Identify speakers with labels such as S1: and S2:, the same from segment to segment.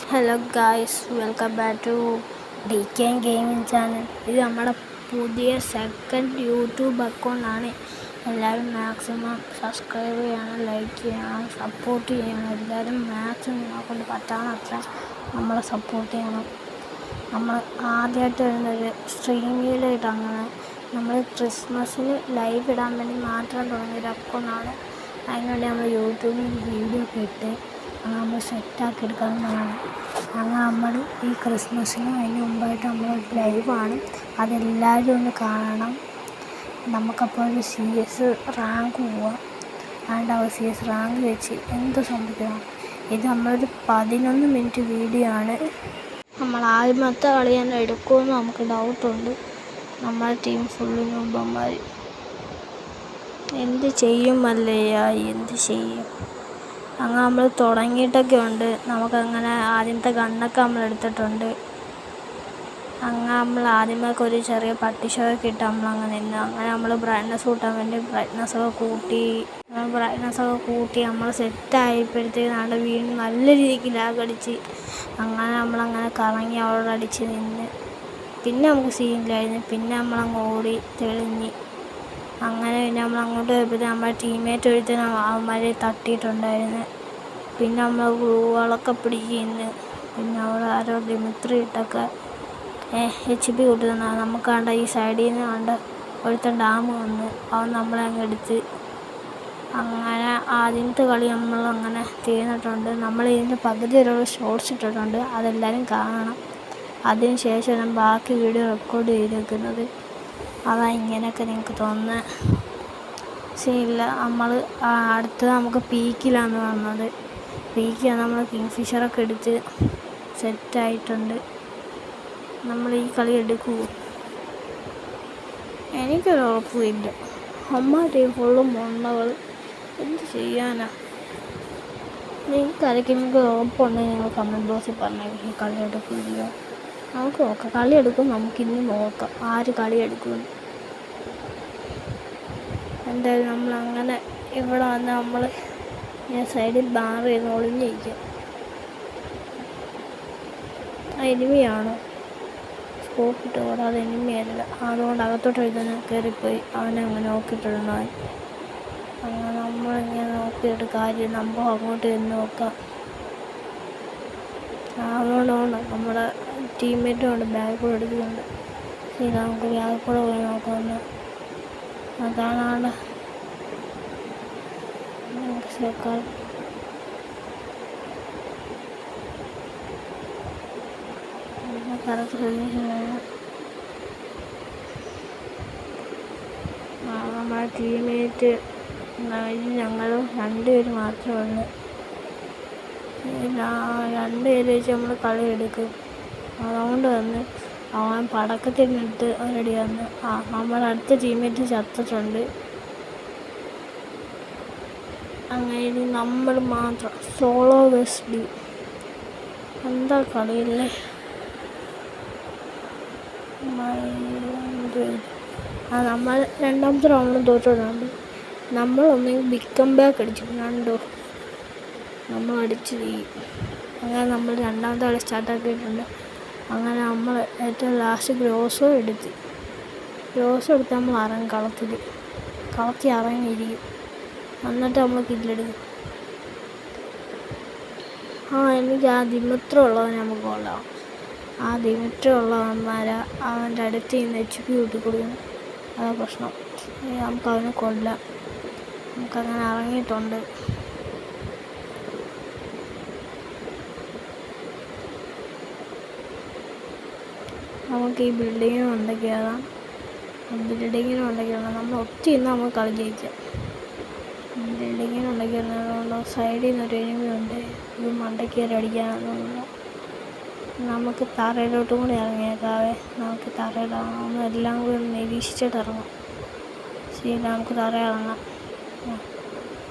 S1: Hello guys, welcome back to DK gaming channel. ഇത് നമ്മുടെ പുതിയ സെക്കൻഡ് യൂട്യൂബ് അക്കൗണ്ടാണ്. എല്ലാവരും മാക്സിമം സബ്സ്ക്രൈബ് ചെയ്യണം, ലൈക്ക് ചെയ്യണം, സപ്പോർട്ട് ചെയ്യണം. എല്ലാവരും മാക്സിമം കൊണ്ട് പറ്റാവുന്നത്ര നമ്മളെ സപ്പോർട്ട് ചെയ്യണം. നമ്മൾ ആദ്യമായിട്ട് വരുന്നൊരു സ്ട്രീമിലായിട്ട് അങ്ങനെ നമ്മൾ ക്രിസ്മസിന് ലൈവ് ഇടാൻ വേണ്ടി മാത്രം തുടങ്ങിയൊരു അക്കൗണ്ടാണ്. അതിനുവേണ്ടി നമ്മൾ യൂട്യൂബിൽ വീഡിയോ ഒക്കെ ഇട്ട് നമ്മൾ സെറ്റാക്കി എടുക്കാവുന്നതാണ്. അങ്ങനെ നമ്മൾ ഈ ക്രിസ്മസിന് അതിന് മുമ്പായിട്ട് നമ്മൾ ലൈവാണ്, അതെല്ലാവരും ഒന്ന് കാണണം. നമുക്കപ്പോൾ ഒരു CS റാങ്ക് പോവാം. അതുകൊണ്ട് CS റാങ്ക് വെച്ച് എന്ത് സംഭവിക്കണം. ഇത് നമ്മളൊരു 11 മിനിറ്റ് വീഡിയോ ആണ്. നമ്മൾ ആദ്യമത്തെ കളി തന്നെ എടുക്കുമെന്ന് നമുക്ക് ഡൗട്ടുണ്ട്. നമ്മുടെ ടീം ഫുള്ള് നൂബന്മാർ. എന്ത് ചെയ്യും മല്ലയ്യ, എന്ത് ചെയ്യും. അങ്ങനെ നമ്മൾ തുടങ്ങിയിട്ടൊക്കെ ഉണ്ട്. നമുക്കങ്ങനെ ആദ്യത്തെ ഗണ്ണൊക്കെ നമ്മൾ എടുത്തിട്ടുണ്ട്. അങ്ങനെ നമ്മൾ ആദ്യമൊക്കെ ഒരു ചെറിയ പട്ടിഷോയൊക്കെ ഇട്ട് നമ്മളങ്ങനെ നിന്ന് അങ്ങനെ നമ്മൾ ബ്രൈറ്റ്നസ് കൂട്ടാൻ വേണ്ടി ബ്രൈറ്റ്നസ്സൊക്കെ കൂട്ടി നമ്മൾ സെറ്റായപ്പോഴത്തേക്ക് നമ്മുടെ വീണ്ടും നല്ല രീതിക്ക് ലാഗടിച്ച് അങ്ങനെ നമ്മളങ്ങനെ കറങ്ങി അവിടെ അടിച്ച് നിന്ന്. പിന്നെ നമുക്ക് സീനില്ലായിരുന്നു. പിന്നെ നമ്മളങ്ങ് ഓടി തെളിഞ്ഞ് അങ്ങനെ പിന്നെ നമ്മൾ അങ്ങോട്ട് പോയപ്പോഴത്തേക്ക് നമ്മുടെ ടീമേറ്റ് ഒരുത്തന് അവന്മാരെ തട്ടിയിട്ടുണ്ടായിരുന്നു. പിന്നെ നമ്മൾ ഗ്ലൂകളൊക്കെ പിടിക്കുന്നു. പിന്നെ അവിടെ ആരോ ഡിമിത്രി ഇട്ടൊക്കെ HP കൂട്ടുന്ന നമുക്ക് കണ്ട ഈ സൈഡിൽ നിന്ന് കണ്ട ഒരുത്തൻ ഡാം വന്ന് അവൻ നമ്മളെ അങ്ങ് എടുത്ത്. അങ്ങനെ ആദ്യത്തെ കളി നമ്മളങ്ങനെ തീർന്നിട്ടുണ്ട്. നമ്മൾ ഇതിൻ്റെ പകുതി വരെയുള്ള ഷോർട്സ് ഇട്ടിട്ടുണ്ട്, അതെല്ലാവരും കാണണം. അതിന് ശേഷം ഞാൻ ബാക്കി വീഡിയോ റെക്കോർഡ് ചെയ്തേക്കുന്നത്. അതാ ഇങ്ങനെയൊക്കെ നിങ്ങൾക്ക് തോന്നുന്നത്. ശരിയില്ല, നമ്മൾ അടുത്തത് നമുക്ക് പീക്കിലാണ് വന്നത്. പീക്കാണ് നമ്മൾ കിങ്ഫിഷറൊക്കെ എടുത്ത് സെറ്റായിട്ടുണ്ട്. നമ്മൾ ഈ കളി എടുക്കുമോ എനിക്കൊരു ഉറപ്പുമില്ല. അമ്മ ഫുള്ളും മൊണ്ണകൾ, എന്ത് ചെയ്യാനാ. നിങ്ങൾക്ക് ഉറപ്പുണ്ടെങ്കിൽ നിങ്ങൾ കമൻറ്റ് ബോക്സിൽ പറഞ്ഞേക്കും ഈ കളി എടുക്കില്ല. നമുക്ക് നോക്കാം, കളി എടുക്കും. നമുക്കിന്ന് നോക്കാം ആര് കളി എടുക്കുമെന്ന്. എന്തായാലും നമ്മളങ്ങനെ ഇവിടെ വന്ന് നമ്മൾ ഞാൻ സൈഡിൽ ബാർ ചെയ്ത് ഒളിഞ്ഞിരിക്കും. എനിമിയാണോ? സ്കോപ്പ് ഇട്ട് കൂടാതെ എനിമിയല്ല. അതുകൊണ്ട് അകത്തോട്ട് എഴുതുന്ന കയറിപ്പോയി അവനെ അങ്ങനെ നോക്കിയിട്ടുണ്ടായി. അങ്ങനെ നമ്മളിങ്ങനെ നോക്കിയിട്ട് കാര്യം നമ്മൾ അങ്ങോട്ട് ചെന്ന് നോക്കാം. അതുകൊണ്ടാണ് നമ്മുടെ ടീമേറ്റും കൊണ്ട് ബാഗ് കൂടെ എടുക്കുന്നുണ്ട്. ശരി, നമുക്ക് ബാഗ് കൂടെ പോയി നോക്കാമെന്ന്. അതാണ് ചേക്കാൻ കറക്റ്റ് സൊല്യൂഷനാണ്. നമ്മുടെ ടീമേറ്റ് ഞങ്ങൾ 2 പേര് മാത്രമേ ഉള്ളൂ. 2 പേര് വെച്ച് നമ്മൾ കളി എടുക്കും. അതുകൊണ്ട് വന്ന് അവൻ പടക്കത്തിനിട്ട് റെഡി വന്ന് നമ്മുടെ അടുത്ത ടീമേറ്റ് ചത്തിട്ടുണ്ട്. അങ്ങനെ നമ്മൾ മാത്രം സോളോ വെസ്റ്റ് എന്താ കളിയില്ലേ. നമ്മൾ രണ്ടാമത്തെ റൗണ്ടും തോറ്റിട്ടുണ്ട്. നമ്മളൊന്നെങ്കിൽ ബിക്കം ബാക്ക് അടിച്ചിട്ടുണ്ടോ, നമ്മൾ അടിച്ച് ചെയ്യും. അങ്ങനെ നമ്മൾ രണ്ടാമത്തെ കളി സ്റ്റാർട്ടാക്കിയിട്ടുണ്ട്. അങ്ങനെ നമ്മൾ ഏറ്റവും ലാസ്റ്റ് ഗ്രോസോ എടുത്ത് നമ്മൾ ഇറങ്ങും കളത്തിൽ ഇറങ്ങിയിരിക്കും. എന്നിട്ട് നമ്മൾ കില്ലെടുക്കും. എനിക്ക് ആ ദിമിത്ര ഉള്ളവനെ നമുക്ക് കൊള്ളാം. ആ ദിമിത്ര ഉള്ളവന്മാരെ അവൻ്റെ അടുത്ത് നിന്ന് HP കൂട്ടിക്കൊടുക്കും. അതാ പ്രശ്നം. നമുക്ക് അവനെ കൊല്ലാം. നമുക്കങ്ങനെ ഇറങ്ങിയിട്ടുണ്ട്. നമുക്ക് ഈ ബിൽഡിങ്ങിനുണ്ടെങ്കിൽ നമ്മൾ ഒറ്റ ഇന്ന് നമുക്ക് കളി ജയിക്കാം. ബിൽഡിങ്ങിനുണ്ടെങ്കിൽ സൈഡിൽ നിന്നൊരു എനിമിയുണ്ട്. ഇത് മണ്ടയ്ക്ക് കയറി അടിക്കാനൊന്നുമില്ല. നമുക്ക് തറയിലോട്ടും കൂടി ഇറങ്ങിയേക്കാവേ. നമുക്ക് തറയിലിറങ്ങാം, എല്ലാം കൂടി നിരീക്ഷിച്ചിട്ട് ഇറങ്ങാം. ശരി, നമുക്ക് തറയിൽ ഇറങ്ങാം.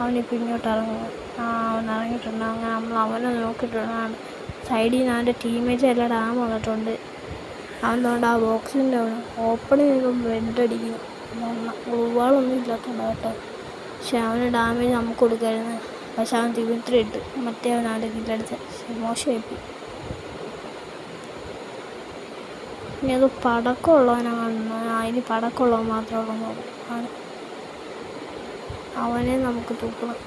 S1: അവനിപ്പോൾ ഇങ്ങോട്ട് ഇറങ്ങും. അവൻ ഇറങ്ങിയിട്ടുണ്ട്. അങ്ങനെ നമ്മൾ അവനെ നോക്കിയിട്ടാണ്. സൈഡിൽ നിന്ന് അവൻ്റെ ടീമേറ്റ് എല്ലാം ഡാം വന്നിട്ടുണ്ട്. അവൻ തോണ്ട് ആ ബോക്സിൻ്റെ അവിടെ ഓപ്പണിൽ നിന്നും ബെഡടിക്കുന്നു. ഗ്ലൂവാളൊന്നും ഇല്ലാത്തതുകൊണ്ട് കേട്ടോ. പക്ഷെ അവന് ഡാമേജ് നമുക്ക് കൊടുക്കായിരുന്നു. പക്ഷെ അവൻ ദിമിത്രി ഇട്ട് മറ്റേ അവൻ അവൻ്റെ കില്ലടിച്ച മോശമായിപ്പോയി. ഇനി അത് പടക്കമുള്ളവനാണ്, അതിന് പടക്കമുള്ളവൻ മാത്രമേ ആണ്. അവനെ നമുക്ക് തൂക്കണം.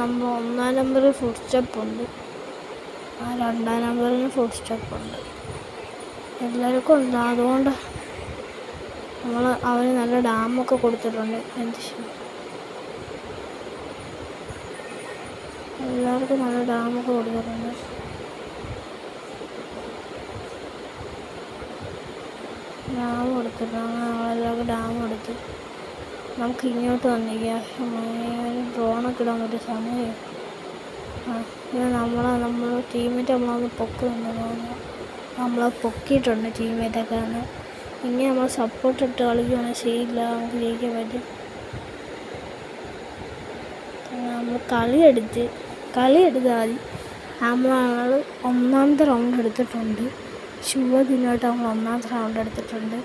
S1: നമ്മൾ 1-ാം നമ്പറിൽ ഫുഡ് സ്റ്റെപ്പ് ഉണ്ട്, 2-ാം നമ്പറിന് ഫുഡ് സ്റ്റെപ്പ് ഉണ്ട്, എല്ലാവർക്കും ഉണ്ട്. അതുകൊണ്ട് അവന് നല്ല ഡാമൊക്കെ കൊടുത്തിട്ടുണ്ട്. എന്ത് ചെയ്യും, എല്ലാവർക്കും നല്ല ഡാമൊക്കെ കൊടുത്തിട്ടുണ്ട്. ഡാം കൊടുത്തിട്ടുണ്ട്, നമ്മളെല്ലാവർക്കും ഡാം കൊടുത്ത് നമുക്ക് ഇങ്ങോട്ട് വന്നിരിക്കാം. ഡ്രോണൊക്കെ ഇടാൻ പറ്റിയ സമയം. പിന്നെ നമ്മൾ ടീമേറ്റ് നമ്മളൊന്ന് പൊക്കുന്നുണ്ട്, നമ്മളെ പൊക്കിയിട്ടുണ്ട് ടീമേറ്റൊക്കെ. ഇനി നമ്മൾ സപ്പോർട്ട് ഇട്ട് കളിക്കുകയാണെങ്കിൽ ശരിയില്ല, നമുക്ക് ജയിക്കാൻ പറ്റും. നമ്മൾ കളിയെടുത്താൽ നമ്മൾ 1-ാമത്തെ റൗണ്ട് എടുത്തിട്ടുണ്ട്. ശുഭദിനമായിട്ട് നമ്മൾ 1-ാമത്തെ റൗണ്ട് എടുത്തിട്ടുണ്ട്.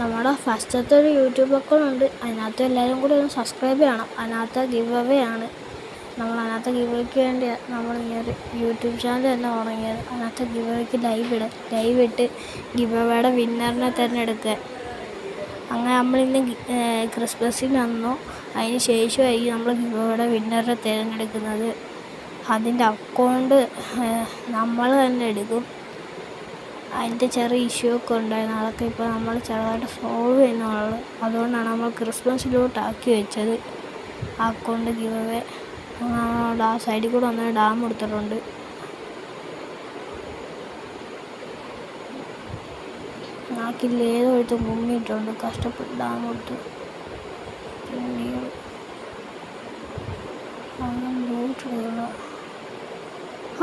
S1: നമ്മുടെ ഫസ്റ്റത്തെ ഒരു യൂട്യൂബ് അക്കൗണ്ട്, അതിനകത്ത് എല്ലാവരും കൂടി ഒന്ന് സബ്സ്ക്രൈബ് ചെയ്യണം. അതിനകത്ത് ഗിവ് അവേ ആണ്. അതിനകത്ത് ഗിവ് അവേക്ക് വേണ്ടിയാണ് നമ്മൾ ഇങ്ങനെ യൂട്യൂബ് ചാനൽ തന്നെ തുടങ്ങിയത്. അതിനകത്ത് ഗിവ് അവേക്ക് ലൈവ് ഇട്ട് ഗിവ് അവേയുടെ വിന്നറിനെ തിരഞ്ഞെടുക്കുക. അങ്ങനെ നമ്മളിന്ന് ക്രിസ്മസിന് വന്നോ അതിന് ശേഷമായിരിക്കും നമ്മൾ ഗിവ് അവേയുടെ വിന്നറിനെ തിരഞ്ഞെടുക്കുന്നത്. അതിൻ്റെ അക്കൗണ്ട് നമ്മൾ തന്നെ എടുക്കും. അതിൻ്റെ ചെറിയ ഇഷ്യൂ ഒക്കെ ഉണ്ടായിരുന്നു, അതൊക്കെ ഇപ്പോൾ നമ്മൾ ചെറുതായിട്ട് സോൾവ് ചെയ്യുന്നുള്ളൂ. അതുകൊണ്ടാണ് നമ്മൾ ക്രിസ്മസിലോട്ടാക്കി വെച്ചത് അക്കൗണ്ട് ഗിവ് അവേ. ആ സൈഡിൽ കൂടെ വന്ന് ഡാം കൊടുത്തിട്ടുണ്ട്. നാക്കിൽ ഏതോ എടുത്ത് മുങ്ങിയിട്ടുണ്ട്, കഷ്ടപ്പെട്ട് ഡാം കൊടുത്ത്.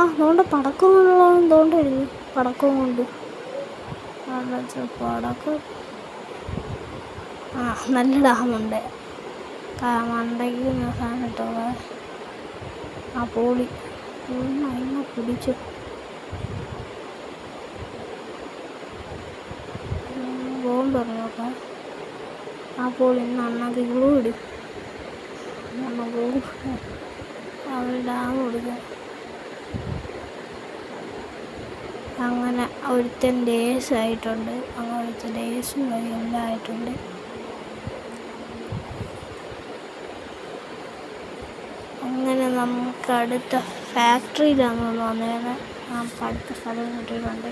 S1: അതുകൊണ്ട് പടക്കം തോണ്ടിരുന്നു, പടക്കവും കൊണ്ട് പടക്കം. നല്ല ഡാമുണ്ട്, മണ്ടയ്ക്ക് സാധനം ഇട്ടോ. പോളി അതിനെ പിടിച്ചു. ബോംബ് പറഞ്ഞോക്കാം. പോളി ഇന്ന് അണ്ണാക്ക് ഗ്ലൂ ഇടും. അവർ ഡാം കൊടുക്കുക. അങ്ങനെ ഒരുത്തൻ ഡേഴ്സായിട്ടുണ്ട്, അങ്ങനെ ഒരുത്തൻ ഡേഴ്സും എല്ലാം ആയിട്ടുണ്ട്. അങ്ങനെ നമുക്ക് അടുത്ത ഫാക്ടറിയിലാണ് വന്നേനെ. അടുത്ത സ്ഥലം കിട്ടിയിട്ടുണ്ട്.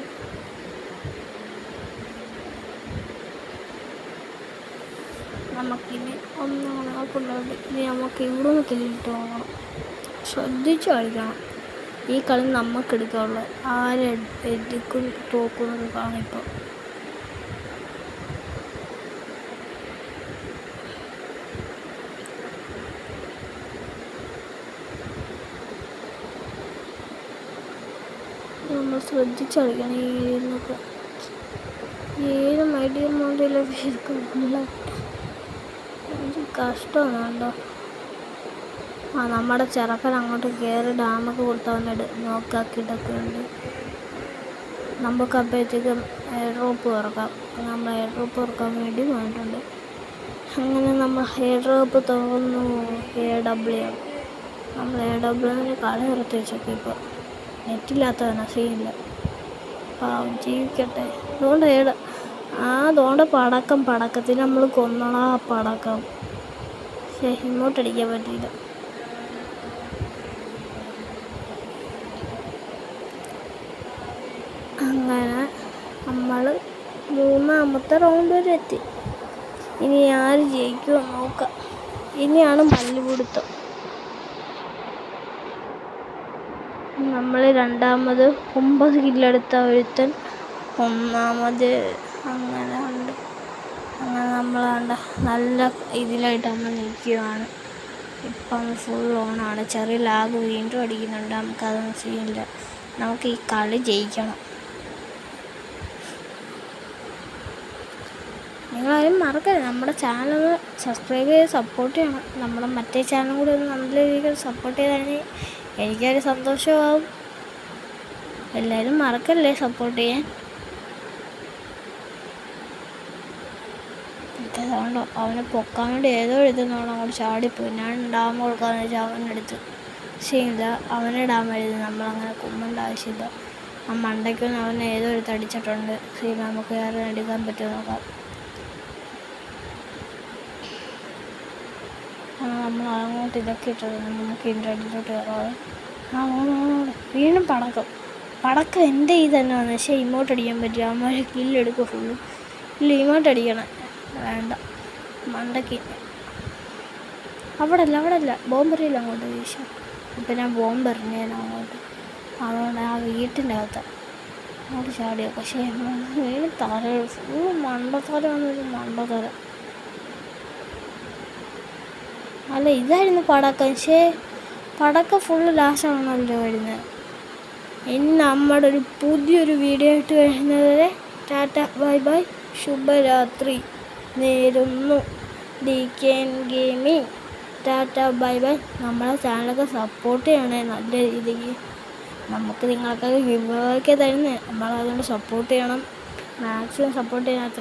S1: നമുക്കിനി ഇനി നമുക്ക് ഇവിടെ നിന്ന് കില്ലിട്ട് പോകണം. ശ്രദ്ധിച്ച് കളിക്കണം. ഈ കളി നമുക്കെടുക്കാനുള്ളത്, ആരെടുക്കും തോക്കുന്നത് കാണിപ്പോൾ. നമ്മൾ ശ്രദ്ധിച്ച് കളിക്കണം. ഏത് മൈഡിയർ മോഡലൊക്കെ ശരിക്കും കഷ്ടമാണ് കേട്ടോ. നമ്മുടെ ചെറുക്കൻ അങ്ങോട്ട് കയറി ഡാമൊക്കെ കൊടുത്തവനെ നോക്കാക്കിയിട്ടൊക്കെ ഉണ്ട്. നമുക്ക് അപ്പോഴത്തേക്കും എയർ ഡ്രോപ്പ് തുറക്കാം. നമ്മൾ എയർ ഡ്രോപ്പ് തുറക്കാൻ വേണ്ടി പോയിട്ടുണ്ട്. അങ്ങനെ നമ്മൾ എയർ ഡ്രോപ്പ് തുറന്നു. AW നമ്മൾ AWന് കളി ഉറത്തി വെച്ചൊക്കെ. ഇപ്പോൾ നെറ്റില്ലാത്തതാണ്, സീനില്ല. ജീവിക്കട്ടെ. അതുകൊണ്ട് പടക്കത്തിന് നമ്മൾ കൊന്നണ പടക്കം. ഇങ്ങോട്ടടിക്കാൻ പറ്റിയില്ല. അങ്ങനെ നമ്മൾ 3-ാമത്തെ റൗണ്ട് വരെ എത്തി. ഇനി ആര് ജയിക്കുമോ നോക്കാം. ഇനിയാണ് മല്ലുപിടുത്തം. നമ്മൾ 2-ാമത് 9 കില്ലെടുത്ത ഒരുത്തൻ 1-ാമത് അങ്ങനെ ഉണ്ട്. അങ്ങനെ നമ്മൾ നല്ല ഇതിലായിട്ട് നമ്മൾ നിൽക്കുകയാണ്. ഇപ്പം ഫുൾ ഓണാണ്. ചെറിയ ലാഗ് വീണ്ടും അടിക്കുന്നുണ്ട്. നമുക്കതൊന്നും ചെയ്യില്ല. നമുക്ക് ഈ കളി ജയിക്കണം. നിങ്ങളാരും മറക്കരുത്, നമ്മുടെ ചാനൽ സബ്സ്ക്രൈബ് ചെയ്ത് സപ്പോർട്ട് ചെയ്യണം. നമ്മുടെ മറ്റേ ചാനലും കൂടി ഒന്ന് നല്ല രീതിയിൽ സപ്പോർട്ട് ചെയ്താൽ എനിക്കൊരു സന്തോഷമാവും. എല്ലാവരും മറക്കല്ലേ സപ്പോർട്ട് ചെയ്യാൻ. അവനെ പൊക്കാൻ വേണ്ടി ഏതോ എഴുതുന്നോണം അങ്ങോട്ട് ചാടിപ്പോയി. ഞാൻ ഡാം കൊടുക്കാമെന്ന് വെച്ചാൽ അവനെടുത്ത് സീനില്ല, അവനിടാൻ വരുന്നത് നമ്മളങ്ങനെ കുമ്മേണ്ട ആവശ്യമില്ല. ആ മണ്ടയ്ക്കൊന്നും അവൻ ഏതോ ഒരു തടിച്ചിട്ടുണ്ട്. സീൻ നമുക്ക് വേറെ എടുക്കാൻ പറ്റുമോ നോക്കാം. നമ്മൾ അങ്ങോട്ട് ഇതൊക്കെ ഇട്ടത് നമുക്ക് ഇതിൻ്റെ അടിയിലോട്ട് കയറാതെ. വീണ്ടും പടക്കം എൻ്റെ ഇത് തന്നെ വന്നു. പക്ഷേ ഇമോട്ട് അടിക്കാൻ പറ്റും. അമ്മ കില്ലെടുക്കുക ഫുള്ളും. ഇല്ല, ഇമോട്ട് അടിക്കണം. വേണ്ട, മണ്ടയ്ക്ക് അവിടെ അല്ല ബോംബെറിയില്ല അങ്ങോട്ട് വീശാം. ഇപ്പം ഞാൻ ബോംബെറിഞ്ഞേനെ അങ്ങോട്ട്. അതുകൊണ്ട് ആ വീട്ടിൻ്റെ അകത്ത് അങ്ങോട്ട് ചാടിയോ. പക്ഷേ വീണ് തല ഫുള്ള് മണ്ടത്തല വന്നൊരു മണ്ടത്തല. അല്ല, ഇതായിരുന്നു പടക്കം. പക്ഷേ പടക്കം ഫുള്ള് ലാസ്റ്റാണല്ലോ വരുന്നത്. ഇനി നമ്മുടെ ഒരു പുതിയൊരു വീഡിയോ ആയിട്ട് വരുന്നത്. ടാറ്റ, ബൈ ബൈ, ശുഭരാത്രി നേരുന്നു. DKN gaming. Tata, bye bye. നമ്മളെ ചാനലൊക്കെ സപ്പോർട്ട് ചെയ്യണേ നല്ല രീതിക്ക്. നമുക്ക് നിങ്ങൾക്കൊക്കെ ഗിവ് ഒക്കെ തരുന്നേ. നമ്മളതുകൊണ്ട് സപ്പോർട്ട് ചെയ്യണം. മാക്സിമം സപ്പോർട്ട് ചെയ്യാൻ അത്ര